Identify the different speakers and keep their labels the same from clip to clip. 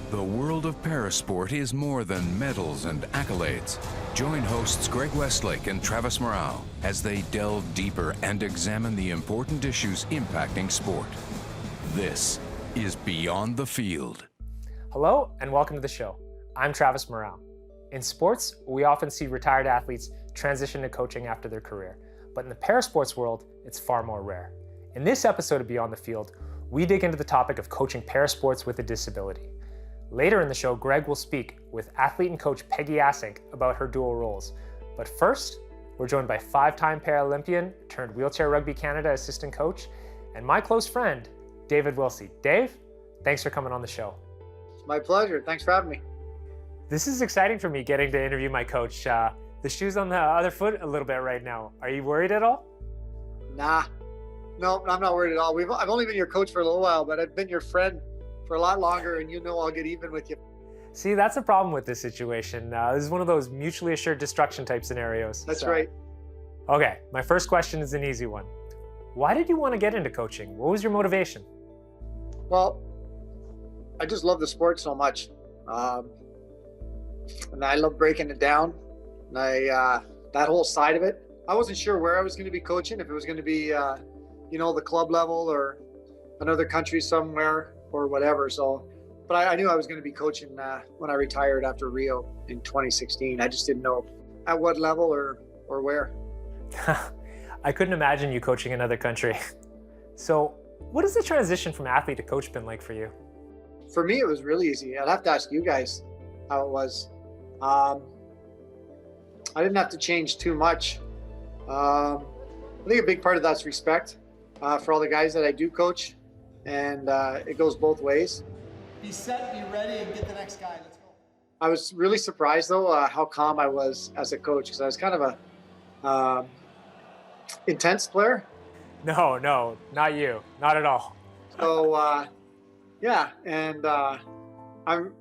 Speaker 1: The world of parasport is more than medals and accolades. Join hosts Greg Westlake and Travis Murao as they delve deeper and examine the important issues impacting sport. This is Beyond the Field.
Speaker 2: Hello and welcome to the show. I'm Travis Murao. In sports, we often see retired athletes transition to coaching after their career, but in the parasports world, it's far more rare. In this episode of Beyond the Field, we dig into the topic of coaching parasports with a disability. Later in the show, Greg will speak with athlete and coach Peggy Assinck about her dual roles. But first, we're joined by five-time Paralympian turned Wheelchair Rugby Canada assistant coach and my close friend, David Willsie. Dave, thanks for coming on the show.
Speaker 3: It's my pleasure. Thanks for having me.
Speaker 2: This is exciting for me, getting to interview my coach. The shoe's on the other foot a little bit right now. Are you worried at all?
Speaker 3: Nah, no, I'm not worried at all. I've only been your coach for a little while, but I've been your friend for a lot longer, and you know I'll get even with you.
Speaker 2: See, that's a problem with this situation. This is one of those mutually assured destruction type scenarios.
Speaker 3: That's right.
Speaker 2: Okay, my first question is an easy one. Why did you want to get into coaching? What was your motivation?
Speaker 3: Well, I just love the sport so much. And I love breaking it down. And that whole side of it, I wasn't sure where I was going to be coaching, if it was going to be, the club level or another country somewhere or whatever. So, but I knew I was going to be coaching when I retired after Rio in 2016. I just didn't know at what level or where.
Speaker 2: I couldn't imagine you coaching another country. So what has the transition from athlete to coach been like for you?
Speaker 3: For me, it was really easy. I'd have to ask you guys how it was. I didn't have to change too much. I think a big part of that's respect for all the guys that I do coach. And it goes both ways.
Speaker 4: Be set, be ready, and get the next guy. Let's go.
Speaker 3: I was really surprised, though, how calm I was as a coach, because I was kind of a intense player.
Speaker 2: No, not you. Not at all.
Speaker 3: So, yeah. And I'm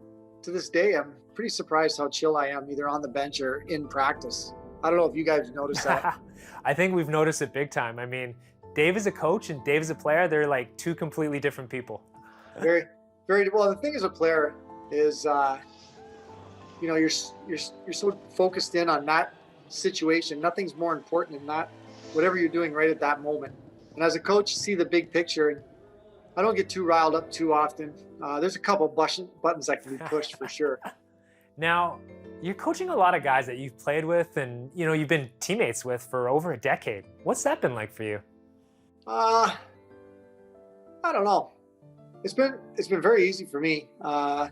Speaker 3: to this day, I'm pretty surprised how chill I am, either on the bench or in practice. I don't know if you guys noticed that.
Speaker 2: I think we've noticed it big time. I mean, Dave is a coach and Dave is a player. They're like two completely different people.
Speaker 3: Very, very well. The thing as a player is, you're so focused in on that situation. Nothing's more important than that, whatever you're doing right at that moment. And as a coach, you see the big picture. And I don't get too riled up too often. There's a couple buttons that can be pushed for sure.
Speaker 2: Now, you're coaching a lot of guys that you've played with and you've been teammates with for over a decade. What's that been like for you?
Speaker 3: I don't know. It's been very easy for me. The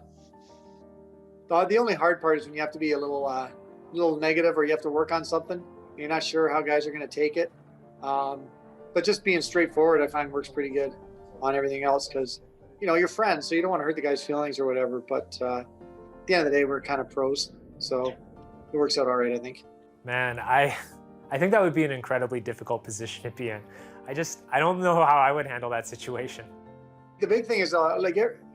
Speaker 3: only hard part is when you have to be a little negative, or you have to work on something. You're not sure how guys are going to take it. But just being straightforward, I find works pretty good on everything else, because you're friends, so you don't want to hurt the guy's feelings or whatever. But at the end of the day, we're kind of pros, so it works out all right, I think. Man,
Speaker 2: I think that would be an incredibly difficult position to be in. I don't know how I would handle that situation.
Speaker 3: The big thing is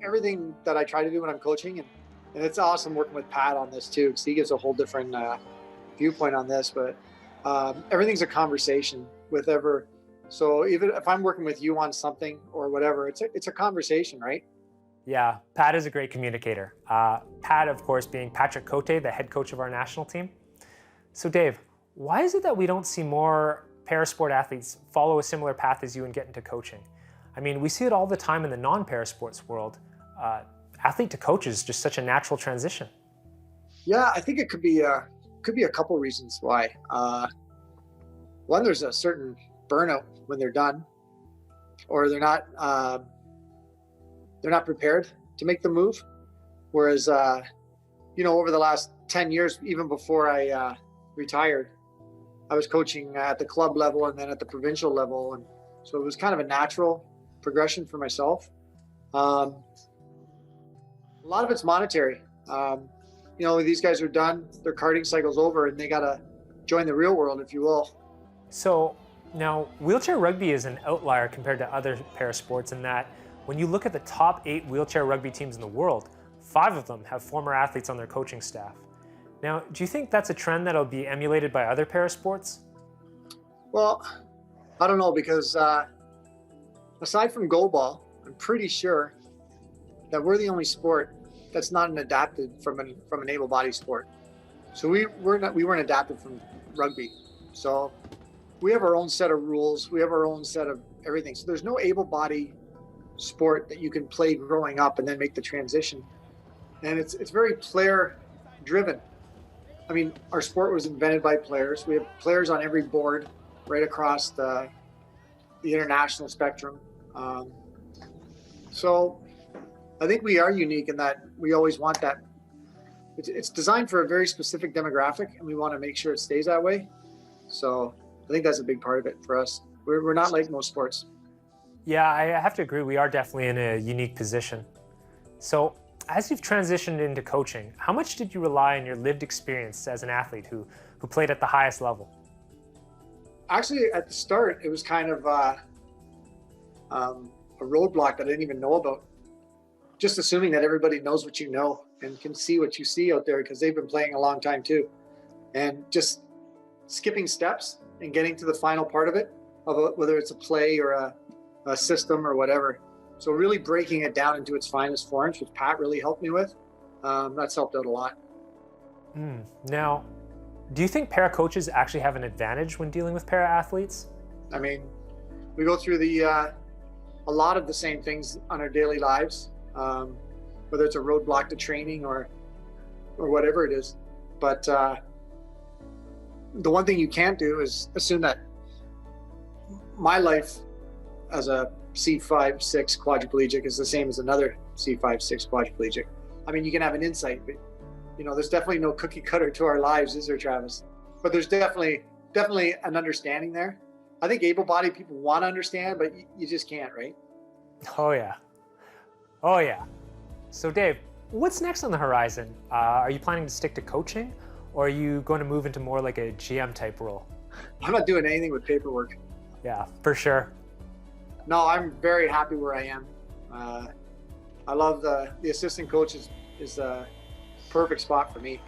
Speaker 3: everything that I try to do when I'm coaching, and it's awesome working with Pat on this too, because he gives a whole different viewpoint on this, but everything's a conversation so even if I'm working with you on something or whatever, it's a conversation, right?
Speaker 2: Yeah, Pat is a great communicator. Pat, of course, being Patrick Cote, the head coach of our national team. So Dave, why is it that we don't see more parasport athletes follow a similar path as you and get into coaching? I mean, we see it all the time in the non-parasports world. Athlete to coach is just such a natural transition.
Speaker 3: Yeah, I think it could be a couple reasons why. One, there's a certain burnout when they're done, or they're not prepared to make the move. Whereas, over the last 10 years, even before I retired, I was coaching at the club level and then at the provincial level. And so it was kind of a natural progression for myself. A lot of it's monetary. These guys are done, their karting cycle's over, and they got to join the real world, if you will.
Speaker 2: So now wheelchair rugby is an outlier compared to other parasports in that when you look at the top 8 wheelchair rugby teams in the world, 5 of them have former athletes on their coaching staff. Now, do you think that's a trend that'll be emulated by other parasports?
Speaker 3: Well, I don't know, because aside from goalball, I'm pretty sure that we're the only sport that's not an adapted from an able-bodied sport. So we weren't adapted from rugby. So we have our own set of rules. We have our own set of everything. So there's no able-bodied sport that you can play growing up and then make the transition. And it's very player-driven. I mean, our sport was invented by players. We have players on every board right across the international spectrum. So I think we are unique in that we always want that. It's designed for a very specific demographic, and we want to make sure it stays that way. So I think that's a big part of it for us. We're not like most sports.
Speaker 2: Yeah, I have to agree. We are definitely in a unique position. So as you've transitioned into coaching, how much did you rely on your lived experience as an athlete who played at the highest level?
Speaker 3: Actually, at the start, it was kind of a roadblock that I didn't even know about. Just assuming that everybody knows what you know and can see what you see out there because they've been playing a long time too. And just skipping steps and getting to the final part of it, whether it's a play or a system or whatever. So really breaking it down into its finest forms, which Pat really helped me with. That's helped out a lot.
Speaker 2: Now, do you think para coaches actually have an advantage when dealing with para athletes?
Speaker 3: I mean, we go through a lot of the same things on our daily lives, whether it's a roadblock to training or whatever it is. But the one thing you can't do is assume that my life as a C5-6 quadriplegic is the same as another C5-6 quadriplegic. I mean, you can have an insight, but there's definitely no cookie cutter to our lives, is there, Travis? But there's definitely an understanding there. I think able-bodied people want to understand, but you just can't, right?
Speaker 2: Oh yeah. Oh yeah. So Dave, what's next on the horizon? Are you planning to stick to coaching, or are you going to move into more like a GM type role?
Speaker 3: I'm not doing anything with paperwork.
Speaker 2: Yeah, for sure.
Speaker 3: No, I'm very happy where I am. I love the assistant coach is a perfect spot for me.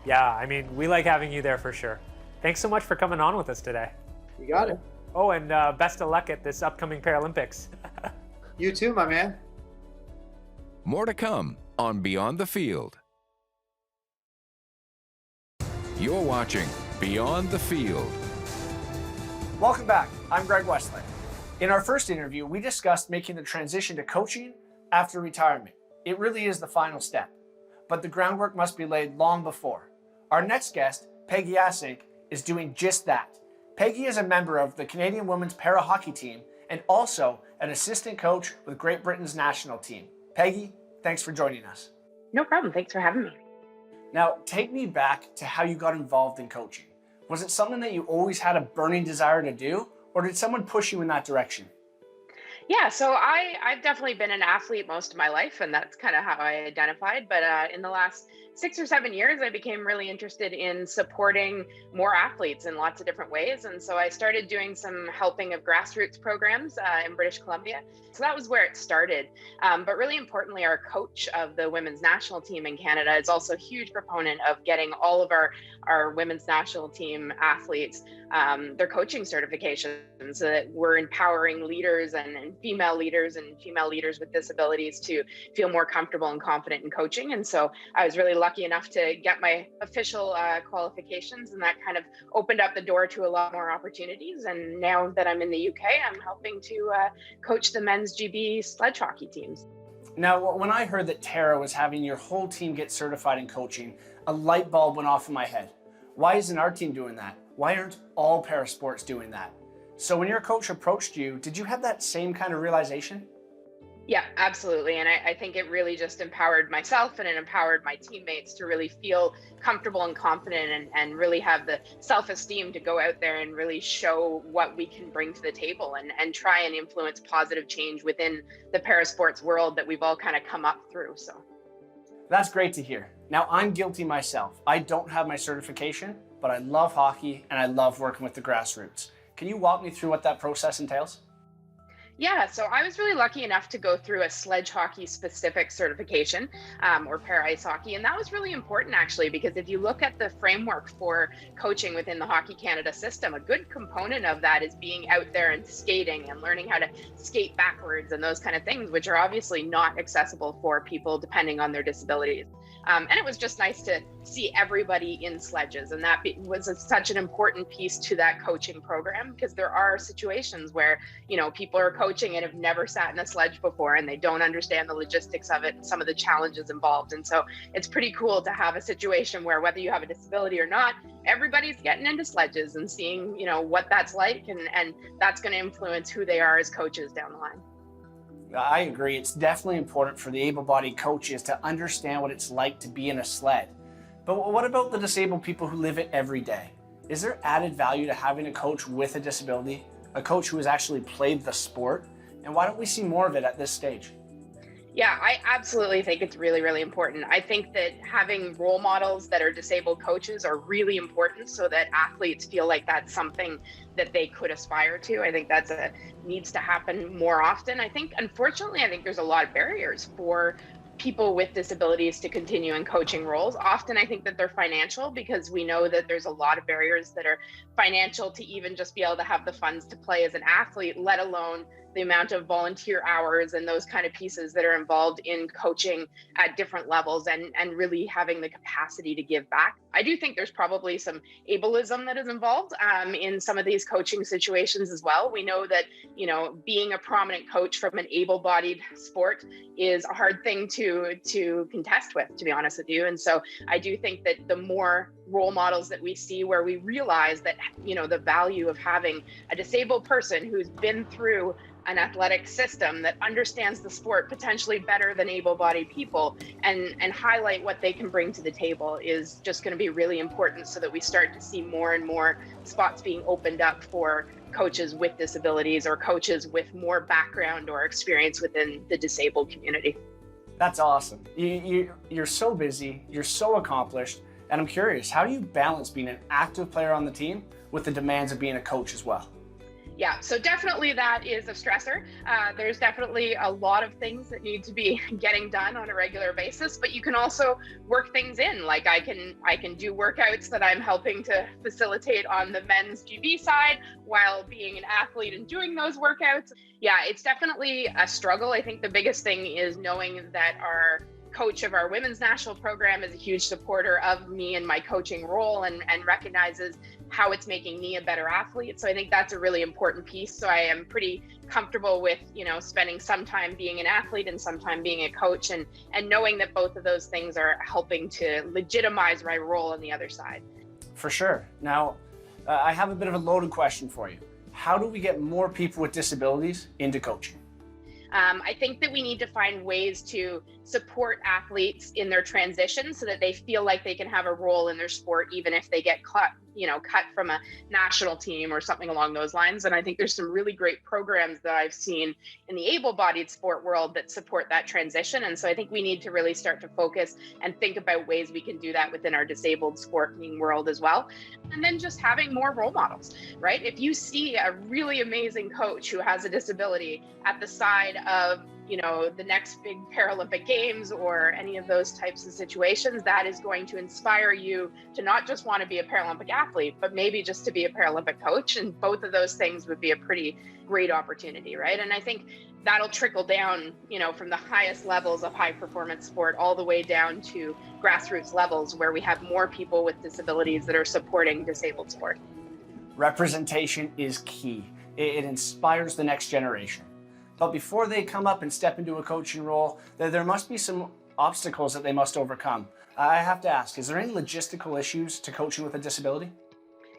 Speaker 2: Yeah, I mean, we like having you there for sure. Thanks so much for coming on with us today.
Speaker 3: You got it.
Speaker 2: Oh, and best of luck at this upcoming Paralympics.
Speaker 3: You too, my man.
Speaker 1: More to come on Beyond the Field. You're watching Beyond the Field.
Speaker 4: Welcome back. I'm Greg Westlake. In our first interview, we discussed making the transition to coaching after retirement. It really is the final step, but the groundwork must be laid long before. Our next guest, Peggy Assinck, is doing just that. Peggy is a member of the Canadian women's para hockey team and also an assistant coach with Great Britain's national team. Peggy, thanks for joining us.
Speaker 5: No problem. Thanks for having me.
Speaker 4: Now, take me back to how you got involved in coaching. Was it something that you always had a burning desire to do, or did someone push you in that direction?
Speaker 5: Yeah, so I've definitely been an athlete most of my life, and that's kind of how I identified. But in the last 6 or 7 years, I became really interested in supporting more athletes in lots of different ways. And so I started doing some helping of grassroots programs in British Columbia. So that was where it started. But really importantly, our coach of the women's national team in Canada is also a huge proponent of getting all of our women's national team athletes their coaching certifications, so that we're empowering leaders and female leaders with disabilities to feel more comfortable and confident in coaching. And so I was really lucky enough to get my official qualifications, and that kind of opened up the door to a lot more opportunities. And now that I'm in the UK, I'm helping to coach the men's GB sledge hockey teams.
Speaker 4: Now, when I heard that Tara was having your whole team get certified in coaching, a light bulb went off in my head. Why isn't our team doing that? Why aren't all parasports doing that? So when your coach approached you, did you have that same kind of realization?
Speaker 5: Yeah, absolutely. And I think it really just empowered myself, and it empowered my teammates to really feel comfortable and confident, and really have the self-esteem to go out there and really show what we can bring to the table, and try and influence positive change within the parasports world that we've all kind of come up through. So
Speaker 4: that's great to hear. Now, I'm guilty myself. I don't have my certification, but I love hockey and I love working with the grassroots. Can you walk me through what that process entails?
Speaker 5: Yeah, so I was really lucky enough to go through a sledge hockey specific certification, or para ice hockey. And that was really important actually, because if you look at the framework for coaching within the Hockey Canada system, a good component of that is being out there and skating and learning how to skate backwards and those kind of things, which are obviously not accessible for people depending on their disabilities. And it was just nice to see everybody in sledges. And that was such an important piece to that coaching program, because there are situations where, people are coaching and have never sat in a sledge before and they don't understand the logistics of it and some of the challenges involved. And so it's pretty cool to have a situation where whether you have a disability or not, everybody's getting into sledges and seeing, what that's like. And that's going to influence who they are as coaches down the line.
Speaker 4: I agree. It's definitely important for the able-bodied coaches to understand what it's like to be in a sled. But what about the disabled people who live it every day? Is there added value to having a coach with a disability, a coach who has actually played the sport? And why don't we see more of it at this stage?
Speaker 5: Yeah, I absolutely think it's really, really important. I think that having role models that are disabled coaches are really important so that athletes feel like that's something that they could aspire to. I think that's needs to happen more often. Unfortunately, I think there's a lot of barriers for people with disabilities to continue in coaching roles. Often I think that they're financial, because we know that there's a lot of barriers that are financial to even just be able to have the funds to play as an athlete, let alone the amount of volunteer hours and those kind of pieces that are involved in coaching at different levels and really having the capacity to give back. I do think there's probably some ableism that is involved in some of these coaching situations as well. We know that, being a prominent coach from an able-bodied sport is a hard thing to contest with, to be honest with you. And so I do think that the more role models that we see where we realize that, the value of having a disabled person who's been through an athletic system that understands the sport potentially better than able-bodied people and highlight what they can bring to the table is just going to be really important, so that we start to see more and more spots being opened up for coaches with disabilities or coaches with more background or experience within the disabled community.
Speaker 4: That's awesome. You're so busy, you're so accomplished, and I'm curious, how do you balance being an active player on the team with the demands of being a coach as well?
Speaker 5: Yeah, so definitely that is a stressor. There's definitely a lot of things that need to be getting done on a regular basis, but you can also work things in. Like I can do workouts that I'm helping to facilitate on the men's GB side while being an athlete and doing those workouts. Yeah, it's definitely a struggle. I think the biggest thing is knowing that our coach of our women's national program is a huge supporter of me and my coaching role and recognizes how it's making me a better athlete. So I think that's a really important piece. So I am pretty comfortable with, spending some time being an athlete and some time being a coach and knowing that both of those things are helping to legitimize my role on the other side.
Speaker 4: For sure. Now, I have a bit of a loaded question for you. How do we get more people with disabilities into coaching?
Speaker 5: I think that we need to find ways to support athletes in their transition so that they feel like they can have a role in their sport, even if they get cut from a national team or something along those lines. And I think there's some really great programs that I've seen in the able-bodied sport world that support that transition. And so I think we need to really start to focus and think about ways we can do that within our disabled sporting world as well. And then just having more role models, right? If you see a really amazing coach who has a disability at the side of the next big Paralympic Games or any of those types of situations, that is going to inspire you to not just want to be a Paralympic athlete, but maybe just to be a Paralympic coach. And both of those things would be a pretty great opportunity, right? And I think that'll trickle down, from the highest levels of high performance sport all the way down to grassroots levels where we have more people with disabilities that are supporting disabled sport.
Speaker 4: Representation is key. It inspires the next generation. But before they come up and step into a coaching role, there must be some obstacles that they must overcome. I have to ask, is there any logistical issues to coaching with a disability?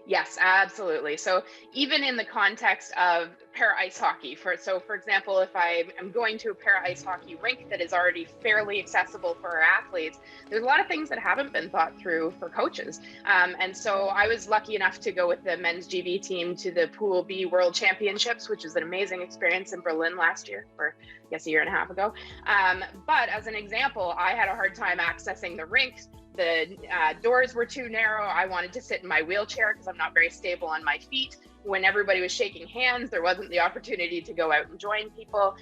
Speaker 5: Yes, absolutely. So even in the context of para ice hockey, for example, if I am going to a para ice hockey rink that is already fairly accessible for our athletes, there's a lot of things that haven't been thought through for coaches. And so I was lucky enough to go with the men's GB team to the Pool B World Championships, which was an amazing experience in Berlin last year, or I guess a year and a half ago. But as an example, I had a hard time accessing the rinks. The doors were too narrow. I wanted to sit in my wheelchair because I'm not very stable on my feet. when everybody was shaking hands, there wasn't the opportunity to go out and join people.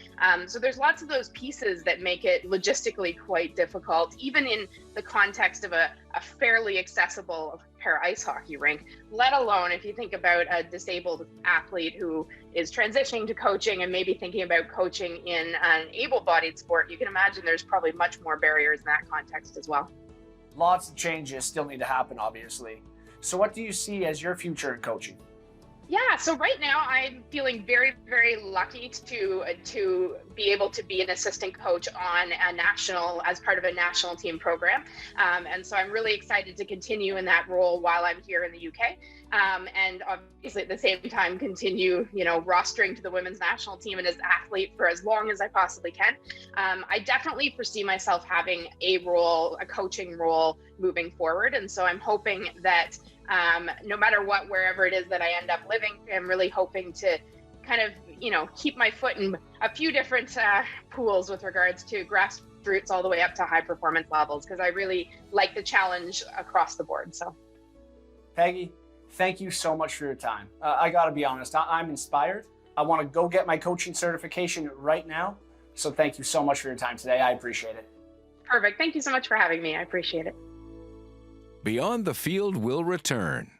Speaker 5: So there's lots of those pieces that make it logistically quite difficult, even in the context of a fairly accessible para ice hockey rink, let alone if you think about a disabled athlete who is transitioning to coaching and maybe thinking about coaching in an able-bodied sport. You can imagine there's probably much more barriers in that context as well.
Speaker 4: Lots of changes still need to happen, obviously. So what do you see as your future in coaching?
Speaker 5: Yeah, so right now I'm feeling very, very lucky to be able to be an assistant coach on as part of a national team program. And so I'm really excited to continue in that role while I'm here in the UK. And obviously at the same time continue, rostering to the women's national team and as an athlete for as long as I possibly can. I definitely foresee myself having a coaching role moving forward. And so I'm hoping that no matter what, wherever it is that I end up living, I'm really hoping to kind of, keep my foot in a few different pools with regards to grassroots all the way up to high performance levels, because I really like the challenge across the board. So,
Speaker 4: Peggy, thank you so much for your time. I got to be honest, I'm inspired. I want to go get my coaching certification right now. So thank you so much for your time today. I appreciate it.
Speaker 5: Perfect. Thank you so much for having me. I appreciate it.
Speaker 1: Beyond the Field will return.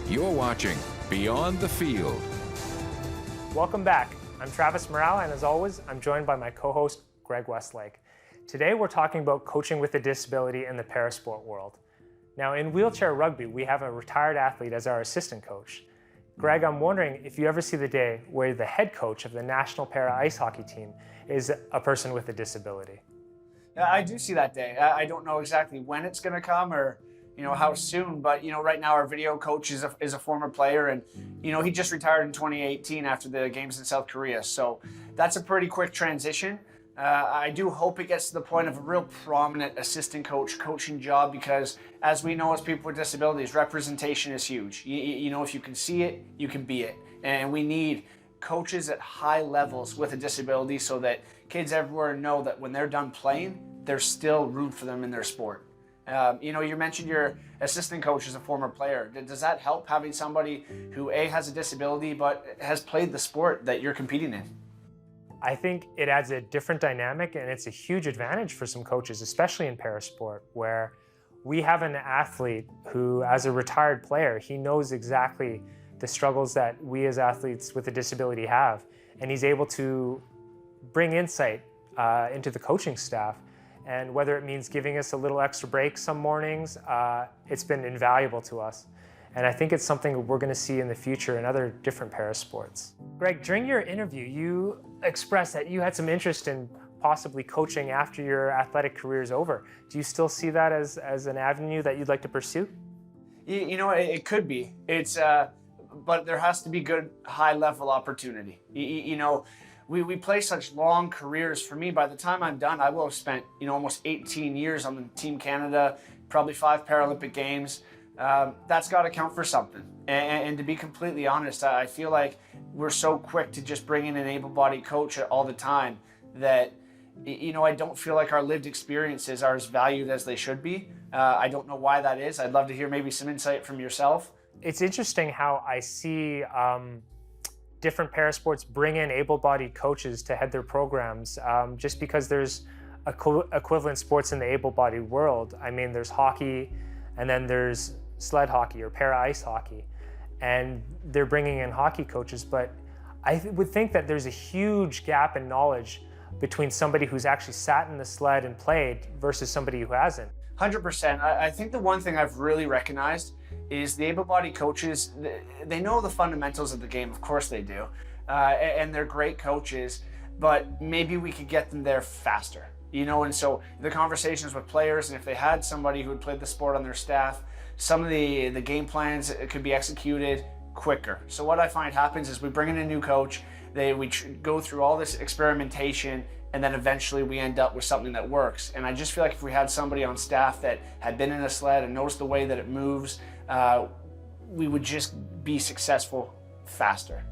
Speaker 1: You're watching Beyond the Field.
Speaker 2: Welcome back. I'm Travis Murao, and as always, I'm joined by my co-host, Greg Westlake. Today, we're talking about coaching with a disability in the parasport world. Now, in wheelchair rugby, we have a retired athlete as our assistant coach. Greg, I'm wondering if you ever see the day where the head coach of the national para ice hockey team is a person with a disability.
Speaker 4: I do see that day. I don't know exactly when it's going to come or, how soon, but, right now our video coach is a former player and, he just retired in 2018 after the games in South Korea. So that's a pretty quick transition. I do hope it gets to the point of a real prominent assistant coach coaching job, because as we know, as people with disabilities, representation is huge. If you can see it, you can be it. And we need coaches at high levels with a disability so that kids everywhere know that when they're done playing, there's still room for them in their sport. You mentioned your assistant coach is a former player. Does that help, having somebody who has a disability but has played the sport that you're competing in?
Speaker 2: I think it adds a different dynamic, and it's a huge advantage for some coaches, especially in parasport, where we have an athlete who, as a retired player, he knows exactly the struggles that we as athletes with a disability have, and he's able to bring insight into the coaching staff. And whether it means giving us a little extra break some mornings, it's been invaluable to us. And I think it's something we're going to see in the future in other different parasports. Greg, during your interview, you expressed that you had some interest in possibly coaching after your athletic career is over. Do you still see that as an avenue that you'd like to pursue?
Speaker 4: It could be. But there has to be good high-level opportunity. We play such long careers. For me, by the time I'm done, I will have spent almost 18 years on the Team Canada, probably 5 Paralympic Games. That's got to count for something. And to be completely honest, I feel like we're so quick to just bring in an able-bodied coach all the time that I don't feel like our lived experiences are as valued as they should be. I don't know why that is. I'd love to hear maybe some insight from yourself.
Speaker 2: It's interesting how I see different parasports bring in able-bodied coaches to head their programs, just because there's equivalent sports in the able-bodied world. I mean, there's hockey, and then there's sled hockey or para ice hockey, and they're bringing in hockey coaches. But I would think that there's a huge gap in knowledge between somebody who's actually sat in the sled and played versus somebody who hasn't.
Speaker 4: 100%. I think the one thing I've really recognized is the able-bodied coaches, they know the fundamentals of the game, of course they do, and they're great coaches, but maybe we could get them there faster, and so the conversations with players, and if they had somebody who had played the sport on their staff, some of the game plans could be executed quicker. So what I find happens is we bring in a new coach, we go through all this experimentation, and then eventually we end up with something that works. And I just feel like if we had somebody on staff that had been in a sled and knows the way that it moves, we would just be successful faster.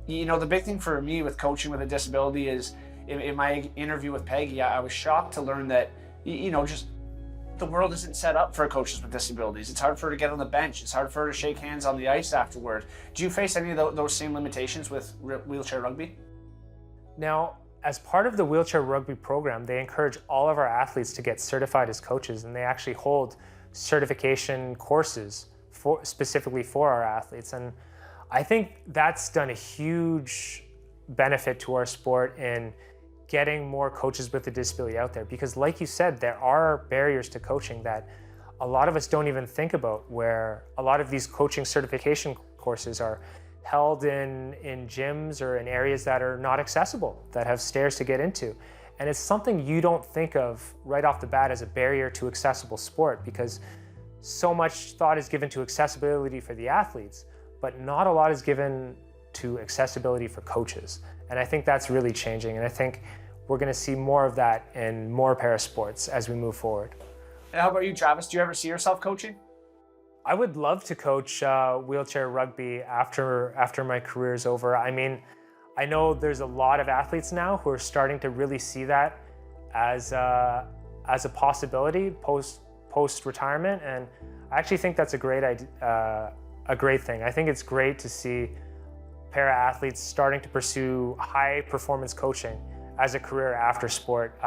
Speaker 4: The big thing for me with coaching with a disability is in my interview with Peggy, I was shocked to learn that, just the world isn't set up for coaches with disabilities. It's hard for her to get on the bench. It's hard for her to shake hands on the ice afterward. Do you face any of those same limitations with wheelchair rugby?
Speaker 2: Now, as part of the wheelchair rugby program, they encourage all of our athletes to get certified as coaches, and they actually hold certification courses specifically for our athletes. And I think that's done a huge benefit to our sport in getting more coaches with a disability out there, because like you said, there are barriers to coaching that a lot of us don't even think about, where a lot of these coaching certification courses are held in gyms or in areas that are not accessible, that have stairs to get into. And it's something you don't think of right off the bat as a barrier to accessible sport, because so much thought is given to accessibility for the athletes, but not a lot is given to accessibility for coaches. And I think that's really changing. And I think we're going to see more of that in more parasports as we move forward.
Speaker 4: And how about you, Travis? Do you ever see yourself coaching?
Speaker 2: I would love to coach wheelchair rugby after my career is over. I mean, I know there's a lot of athletes now who are starting to really see that as a possibility post-retirement, and I actually think that's a great thing. I think it's great to see para athletes starting to pursue high performance coaching as a career after sport,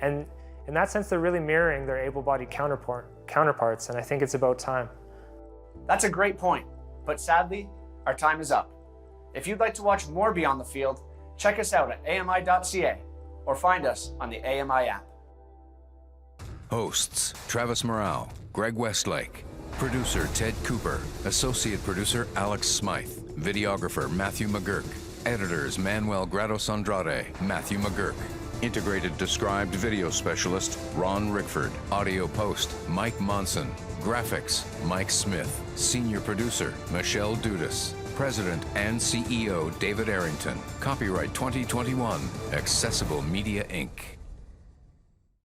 Speaker 2: and in that sense, they're really mirroring their able-bodied counterparts, and I think it's about time.
Speaker 4: That's a great point, but sadly, our time is up. If you'd like to watch more Beyond the Field, check us out at ami.ca or find us on the AMI app.
Speaker 1: Hosts Travis Murao, Greg Westlake, producer Ted Cooper, associate producer Alex Smythe, videographer Matthew McGurk, editors Manuel Grados Andrade, Matthew McGurk, integrated described video specialist Ron Rickford, audio post Mike Monson, graphics Mike Smith, senior producer Michelle Dudas, president and CEO David Arrington, copyright 2021, Accessible Media Inc.